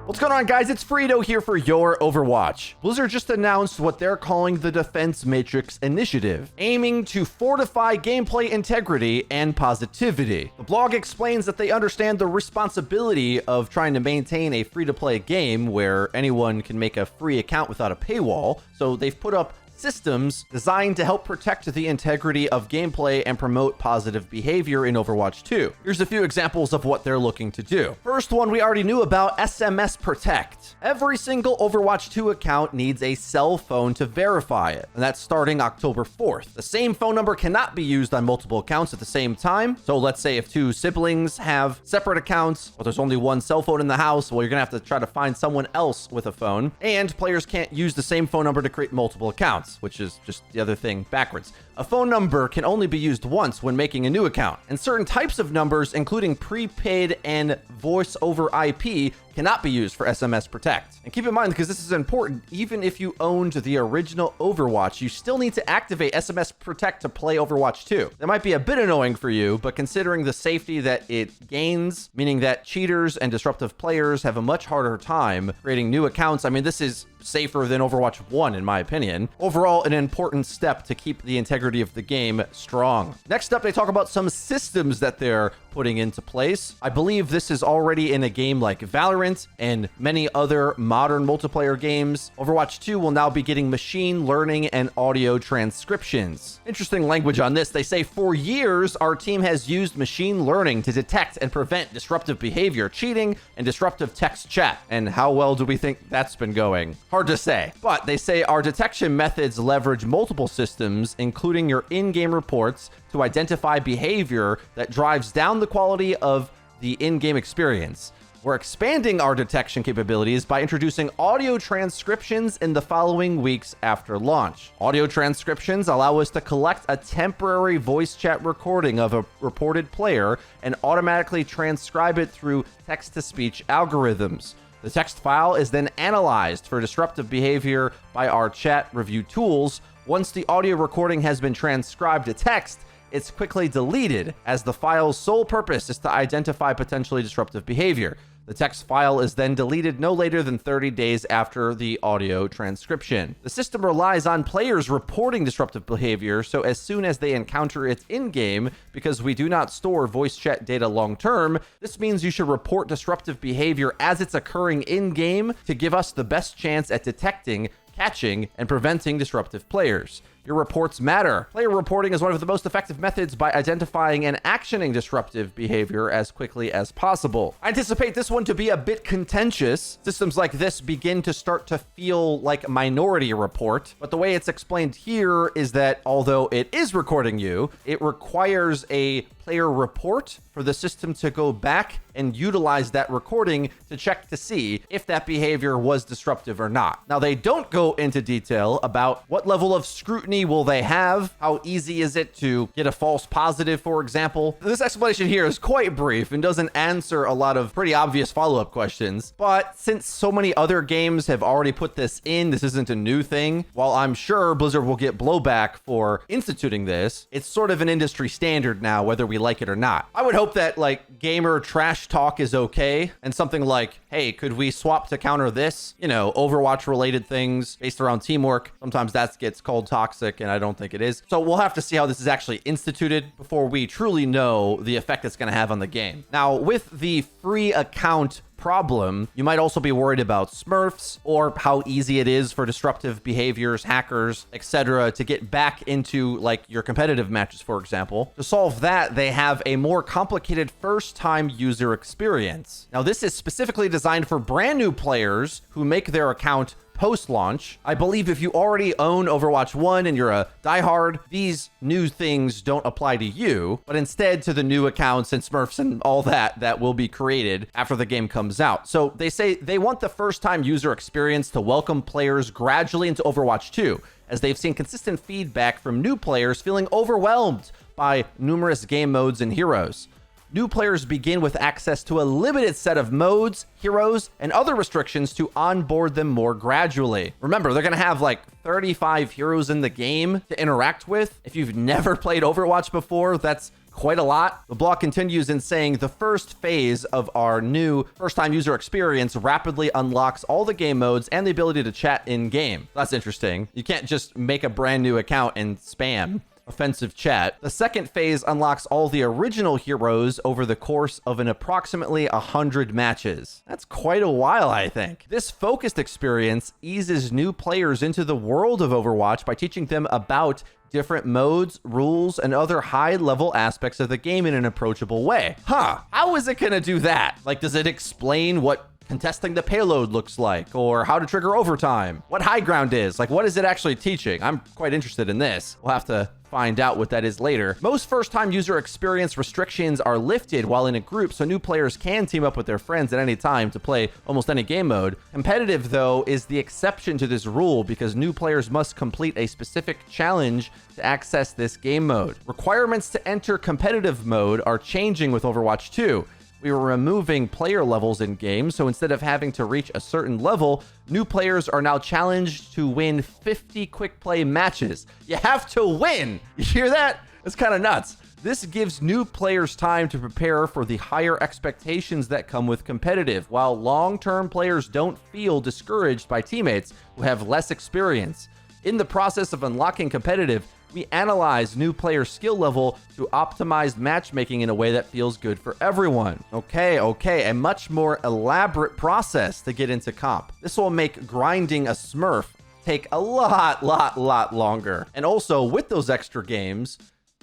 What's going on, guys? It's Frito here for your Overwatch. Blizzard just announced what they're calling the Defense Matrix Initiative, aiming to fortify gameplay integrity and positivity. The blog explains that they understand the responsibility of trying to maintain a free-to-play game where anyone can make a free account without a paywall, so they've put up systems designed to help protect the integrity of gameplay and promote positive behavior in Overwatch 2. Here's a few examples of what they're looking to do. First one we already knew about, SMS Protect. Every single Overwatch 2 account needs a cell phone to verify it, and that's starting October 4th. The same phone number cannot be used on multiple accounts at the same time. So let's say if two siblings have separate accounts, but there's only one cell phone in the house, well, you're gonna have to try to find someone else with a phone, and players can't use the same phone number to create multiple accounts, which is just the other thing backwards. A phone number can only be used once when making a new account, and certain types of numbers, including prepaid and voice over IP, cannot be used for SMS Protect. And keep in mind, because this is important, even if you owned the original Overwatch, you still need to activate SMS Protect to play Overwatch 2. That might be a bit annoying for you, but considering the safety that it gains, meaning that cheaters and disruptive players have a much harder time creating new accounts, I mean, this is safer than Overwatch 1, in my opinion. Overall, an important step to keep the integrity of the game strong. Next up, they talk about some systems that they're putting into place. I believe this is already in a game like Valorant and many other modern multiplayer games. Overwatch 2 will now be getting machine learning and audio transcriptions. Interesting language on this. They say, for years, our team has used machine learning to detect and prevent disruptive behavior, cheating, and disruptive text chat. And how well do we think that's been going? Hard to say. But they say our detection methods leverage multiple systems, including your in-game reports, to identify behavior that drives down the quality of the in-game experience. We're expanding our detection capabilities by introducing audio transcriptions in the following weeks after launch. Audio transcriptions allow us to collect a temporary voice chat recording of a reported player and automatically transcribe it through text-to-speech algorithms. The text file is then analyzed for disruptive behavior by our chat review tools. Once the audio recording has been transcribed to text, it's quickly deleted, as the file's sole purpose is to identify potentially disruptive behavior. The text file is then deleted no later than 30 days after the audio transcription. The system relies on players reporting disruptive behavior, so as soon as they encounter it in-game, because we do not store voice chat data long-term, this means you should report disruptive behavior as it's occurring in-game to give us the best chance at detecting, catching, and preventing disruptive players. Your reports matter. Player reporting is one of the most effective methods by identifying and actioning disruptive behavior as quickly as possible. I anticipate this one to be a bit contentious. Systems like this begin to start to feel like Minority Report, but the way it's explained here is that although it is recording you, it requires a player report for the system to go back and utilize that recording to check to see if that behavior was disruptive or not. Now, they don't go into detail about what level of scrutiny will they have, how easy is it to get a false positive, for example. This explanation here is quite brief and doesn't answer a lot of pretty obvious follow-up questions, but since so many other games have already put this in, this isn't a new thing. While I'm sure Blizzard will get blowback for instituting this, it's sort of an industry standard now, whether we like it or not. I would hope that like gamer trash talk is okay, and something like, hey, could we swap to counter this? You know, Overwatch related things based around teamwork. Sometimes that gets called toxic, and I don't think it is. So we'll have to see how this is actually instituted before we truly know the effect it's going to have on the game. Now, with the free account problem, you might also be worried about Smurfs, or how easy it is for disruptive behaviors, hackers, etc. to get back into like your competitive matches, for example. To solve that, they have a more complicated first-time user experience. Now, this is specifically designed for brand new players who make their account post-launch. I believe if you already own Overwatch 1 and you're a diehard, these new things don't apply to you, but instead to the new accounts and Smurfs and all that will be created after the game comes out. So they say they want the first-time user experience to welcome players gradually into Overwatch 2, as they've seen consistent feedback from new players feeling overwhelmed by numerous game modes and heroes. New players begin with access to a limited set of modes, heroes, and other restrictions to onboard them more gradually. Remember, they're going to have like 35 heroes in the game to interact with. If you've never played Overwatch before, that's quite a lot. The blog continues in saying the first phase of our new first-time user experience rapidly unlocks all the game modes and the ability to chat in-game. That's interesting. You can't just make a brand new account and spam offensive chat. The second phase unlocks all the original heroes over the course of an approximately 100 matches. That's quite a while, I think. This focused experience eases new players into the world of Overwatch by teaching them about different modes, rules, and other high-level aspects of the game in an approachable way. How is it gonna do that? Like, does it explain what contesting the payload looks like, or how to trigger overtime, what high ground is? Like, what is it actually teaching? I'm quite interested in this. We'll have to find out what that is later. Most first-time user experience restrictions are lifted while in a group, so new players can team up with their friends at any time to play almost any game mode. Competitive, though, is the exception to this rule because new players must complete a specific challenge to access this game mode. Requirements to enter competitive mode are changing with Overwatch 2. We were removing player levels in games, so instead of having to reach a certain level, new players are now challenged to win 50 quick play matches. You have to win! You hear that? That's kind of nuts. This gives new players time to prepare for the higher expectations that come with competitive, while long-term players don't feel discouraged by teammates who have less experience. In the process of unlocking competitive, we analyze new player skill level to optimize matchmaking in a way that feels good for everyone. Okay, a much more elaborate process to get into comp. This will make grinding a Smurf take a lot longer. And also, with those extra games,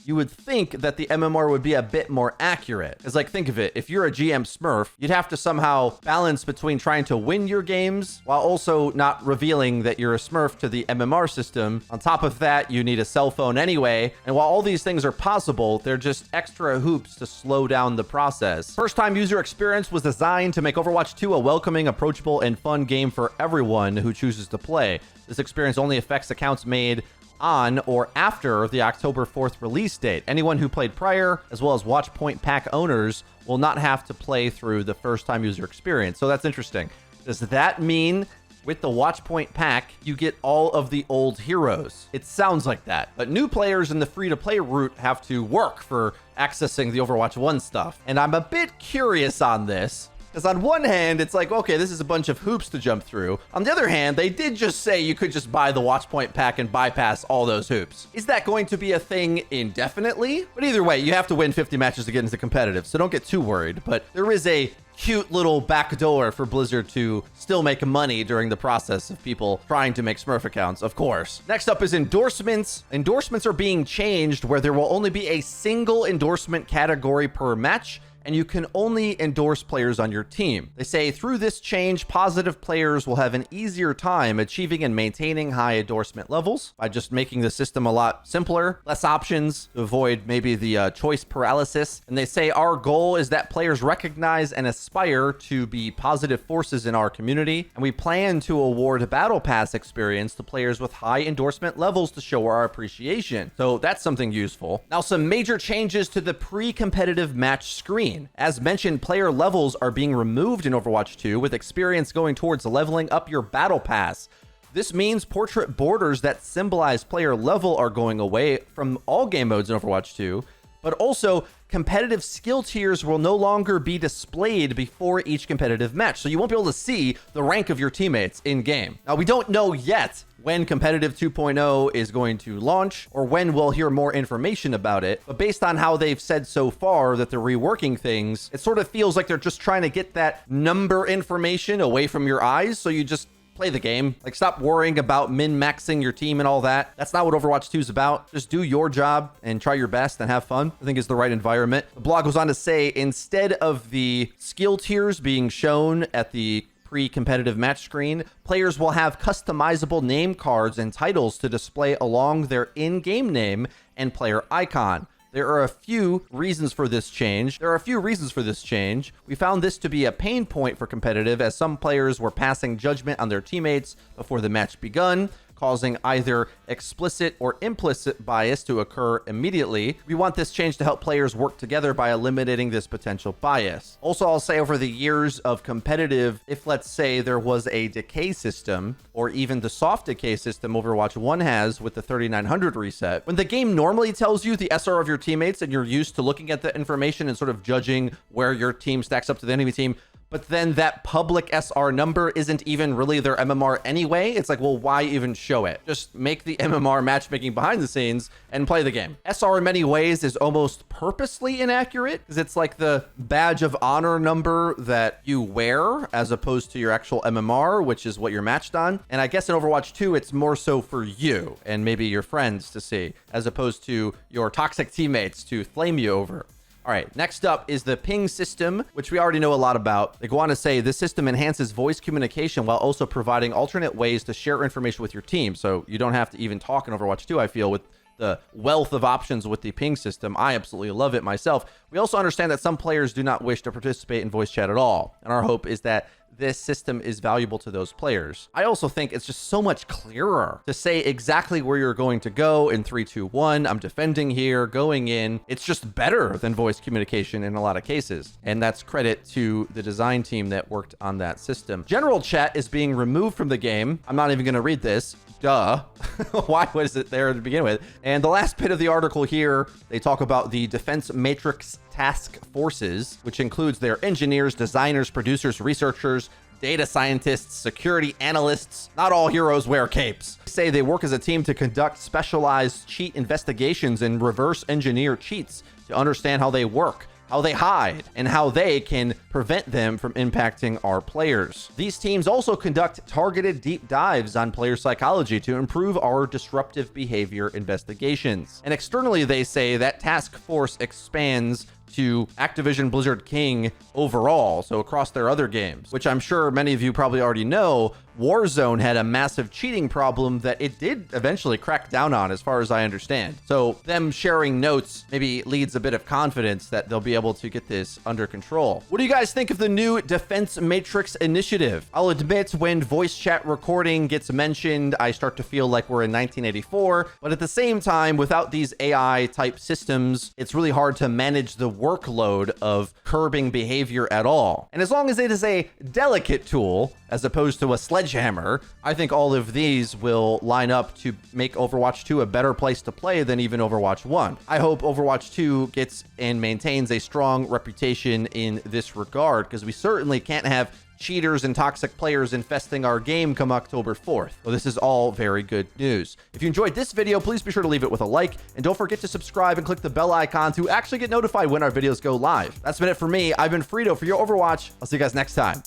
you would think that the MMR would be a bit more accurate. It's like, think of it. If you're a GM Smurf, you'd have to somehow balance between trying to win your games while also not revealing that you're a Smurf to the MMR system. On top of that, you need a cell phone anyway. And while all these things are possible, they're just extra hoops to slow down the process. First-time user experience was designed to make Overwatch 2 a welcoming, approachable, and fun game for everyone who chooses to play. This experience only affects accounts made on or after the October 4th release date. Anyone who played prior, as well as Watchpoint pack owners, will not have to play through the first-time user experience. So that's interesting. Does that mean with the Watchpoint pack, you get all of the old heroes? It sounds like that. But new players in the free-to-play route have to work for accessing the Overwatch 1 stuff. And I'm a bit curious on this, because on one hand, it's like, okay, this is a bunch of hoops to jump through. On the other hand, they did just say you could just buy the Watchpoint pack and bypass all those hoops. Is that going to be a thing indefinitely? But either way, you have to win 50 matches to get into competitive, so don't get too worried. But there is a cute little backdoor for Blizzard to still make money during the process of people trying to make Smurf accounts, of course. Next up is endorsements. Endorsements are being changed where there will only be a single endorsement category per match, and you can only endorse players on your team. They say through this change, positive players will have an easier time achieving and maintaining high endorsement levels by just making the system a lot simpler, less options to avoid maybe the choice paralysis. And they say our goal is that players recognize and aspire to be positive forces in our community, and we plan to award a battle pass experience to players with high endorsement levels to show our appreciation. So that's something useful. Now, some major changes to the pre-competitive match screen. As mentioned, player levels are being removed in Overwatch 2, with experience going towards leveling up your battle pass. This means portrait borders that symbolize player level are going away from all game modes in Overwatch 2, but also competitive skill tiers will no longer be displayed before each competitive match, so you won't be able to see the rank of your teammates in game. Now, we don't know yet when Competitive 2.0 is going to launch or when we'll hear more information about it, but based on how they've said so far that they're reworking things, it sort of feels like they're just trying to get that number information away from your eyes, so you just play the game. Like, stop worrying about min-maxing your team and all that. That's not what Overwatch 2 is about. Just do your job and try your best and have fun. I think is the right environment. The blog goes on to say, instead of the skill tiers being shown at the pre-competitive match screen, players will have customizable name cards and titles to display along their in-game name and player icon. There are a few reasons for this change. We found this to be a pain point for competitive, as some players were passing judgment on their teammates before the match begun. causing either explicit or implicit bias to occur immediately. We want this change to help players work together by eliminating this potential bias. Also, I'll say over the years of competitive, if let's say there was a decay system, or even the soft decay system Overwatch 1 has with the 3900 reset, when the game normally tells you the SR of your teammates and you're used to looking at the information and sort of judging where your team stacks up to the enemy team, but then that public SR number isn't even really their MMR anyway. It's like, well, why even show it? Just make the MMR matchmaking behind the scenes and play the game. SR in many ways is almost purposely inaccurate because it's like the badge of honor number that you wear as opposed to your actual MMR, which is what you're matched on. And I guess in Overwatch 2, it's more so for you and maybe your friends to see, as opposed to your toxic teammates to flame you over. All right, next up is the ping system, which we already know a lot about. They go on to say this system enhances voice communication while also providing alternate ways to share information with your team. So you don't have to even talk in Overwatch 2, I feel, with the wealth of options with the ping system. I absolutely love it myself. We also understand that some players do not wish to participate in voice chat at all. And our hope is that this system is valuable to those players. I also think it's just so much clearer to say exactly where you're going to go in 3, 2, 1. I'm defending here, going in. It's just better than voice communication in a lot of cases. And that's credit to the design team that worked on that system. General chat is being removed from the game. I'm not even going to read this. Duh. Why was it there to begin with? And the last bit of the article here, they talk about the Defense Matrix task forces, which includes their engineers, designers, producers, researchers, data scientists, security analysts. Not all heroes wear capes. They say they work as a team to conduct specialized cheat investigations and reverse engineer cheats to understand how they work, how they hide, and how they can prevent them from impacting our players. These teams also conduct targeted deep dives on player psychology to improve our disruptive behavior investigations. And externally, they say that task force expands to Activision Blizzard King overall, so across their other games, which I'm sure many of you probably already know. Warzone had a massive cheating problem that it did eventually crack down on, as far as I understand. So them sharing notes maybe leads a bit of confidence that they'll be able to get this under control. What do you guys think of the new Defense Matrix initiative? I'll admit, when voice chat recording gets mentioned, I start to feel like we're in 1984, but at the same time, without these AI type systems, it's really hard to manage the workload of curbing behavior at all. And as long as it is a delicate tool, as opposed to a sledgehammer, I think all of these will line up to make Overwatch 2 a better place to play than even Overwatch 1. I hope Overwatch 2 gets and maintains a strong reputation in this regard, because we certainly can't have cheaters and toxic players infesting our game come October 4th. So this is all very good news. If you enjoyed this video, please be sure to leave it with a like, and don't forget to subscribe and click the bell icon to actually get notified when our videos go live. That's been it for me. I've been Frito for your Overwatch. I'll see you guys next time.